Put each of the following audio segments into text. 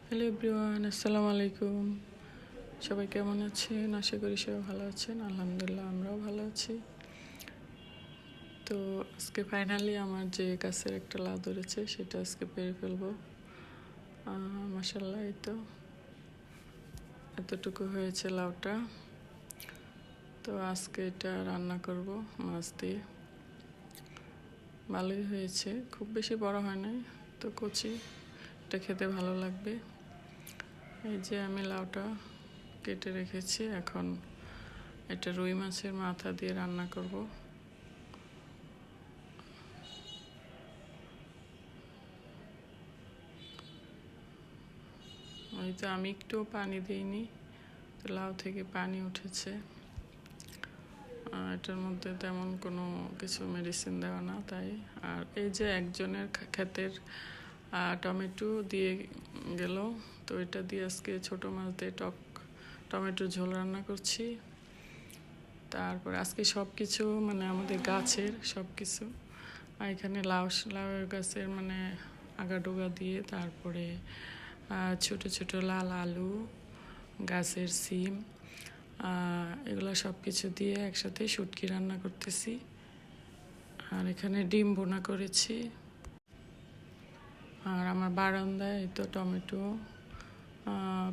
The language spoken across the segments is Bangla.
হ্যালো এভরিওয়ান, আসসালামু আলাইকুম। সবাই কেমন আছেন? আশা করি সবাই ভালো আছেন। আলহামদুলিল্লাহ, আমরাও ভালো আছি। তো আজকে ফাইনালি আমার যে গাছের একটা লাউ ধরেছে সেটা আজকে পেরে ফেলবো। মাশাআল্লাহ, এই তো এতটুকু হয়েছে লাউটা। তো আজকে এটা রান্না করব মাছ দিয়ে। ভালোই হয়েছে, খুব বেশি বড় হয় নাই, তো কচি, এটা খেতে ভালো লাগবে। এই যে আমি লাউটা কেটে রেখেছি, এখন এটা রুই মাছের মাথা দিয়ে রান্না করব। ওই তো আমি একটু পানি দিইনি, তো লাউ থেকে পানি উঠেছে। এটার মধ্যে তেমন কোনো কিছু মেডিসিন দেওয়া না, তাই। আর এই যে একজনের ক্ষেতের টমেটো দিয়ে গেল, তো এটা দিয়ে আজকে ছোটো মাছ দিয়ে টমেটোর ঝোল রান্না করছি। তারপরে আজকে সব কিছু মানে আমাদের গাছের সব কিছু, আর এখানে লাউ গাছের মানে আগাডোগা দিয়ে, তারপরে ছোট ছোট লাল আলু, গাছের সিম, এগুলো সব কিছু দিয়ে একসাথে শুটকি রান্না করতেছি। আর এখানে ডিম বোনা করেছি। আর আমার বারান্দায় এই তো টমেটো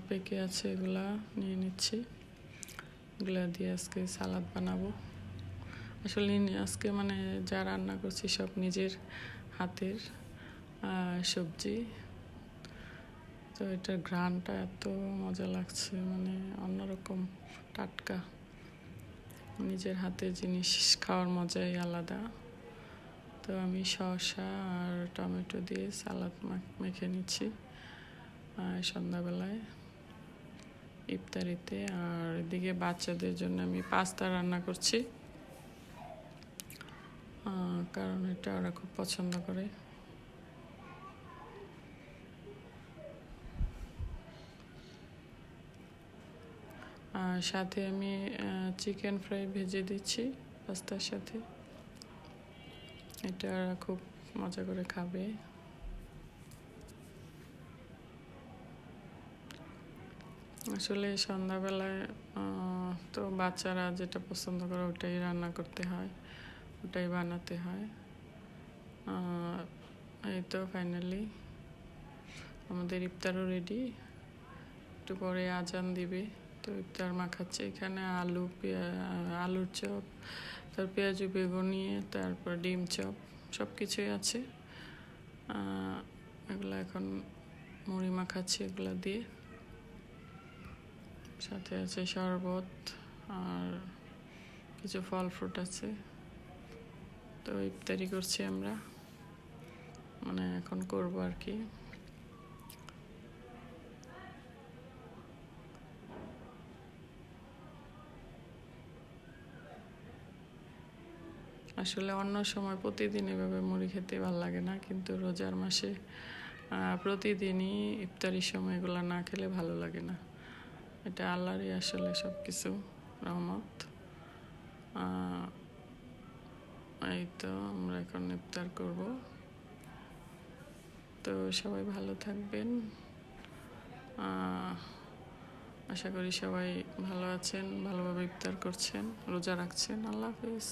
পেকে আছে, এগুলা নিয়ে নিচ্ছি। এগুলা দিয়ে আজকে সালাদ বানাবো। আসলে আজকে মানে যা রান্না করছি সব নিজের হাতের সবজি। তো এটার ঘ্রাণটা এত মজা লাগছে, মানে অন্যরকম, টাটকা। নিজের হাতের জিনিস খাওয়ার মজাই আলাদা। তো আমি শসা আর টমেটো দিয়ে সালাদ মেখে নিচ্ছি সন্ধ্যাবেলায় ইফতারিতে। আর এদিকে বাচ্চাদের জন্য আমি পাস্তা রান্না করছি, কারণ এটা ওরা খুব পছন্দ করে। আর সাথে আমি চিকেন ফ্রাই ভেজে দিচ্ছি পাস্তার সাথে। এটা ওরা খুব মজা করে খাবে। আসলে সন্ধ্যাবেলায় তো বাচ্চারা যেটা পছন্দ করে ওটাই রান্না করতে হয়, ওটাই বানাতে হয়। এই তো ফাইনালি আমাদের ইফতারও রেডি, একটু পরে আজান দিবে, তো ইফতার মাখাচ্ছে। এখানে আলুর চপ, তার পেঁয়াজু বেগুনি, তারপর ডিম চপ, সব কিছুই আছে। এগুলো এখন মুড়ি মাখাচ্ছি এগুলো দিয়ে। সাথে আছে শরবত আর কিছু ফল ফ্রুট আছে। তো ইফতারি করছি আমরা, মানে এখন করবো আর কি। আসলে অন্য সময় প্রতিদিন এভাবে মুড়ি খেতে ভালো লাগে না, কিন্তু রোজার মাসে প্রতিদিনই ইফতারির সময় এগুলো না খেলে ভালো লাগে না। এটা আল্লাহরই আসলে সব কিছু রহমত। এই তো আমরা এখন ইফতার করব। তো সবাই ভালো থাকবেন, আশা করি সবাই ভালো আছেন, ভালোভাবে ইফতার করছেন, রোজা রাখছেন। আল্লাহ হাফেজ।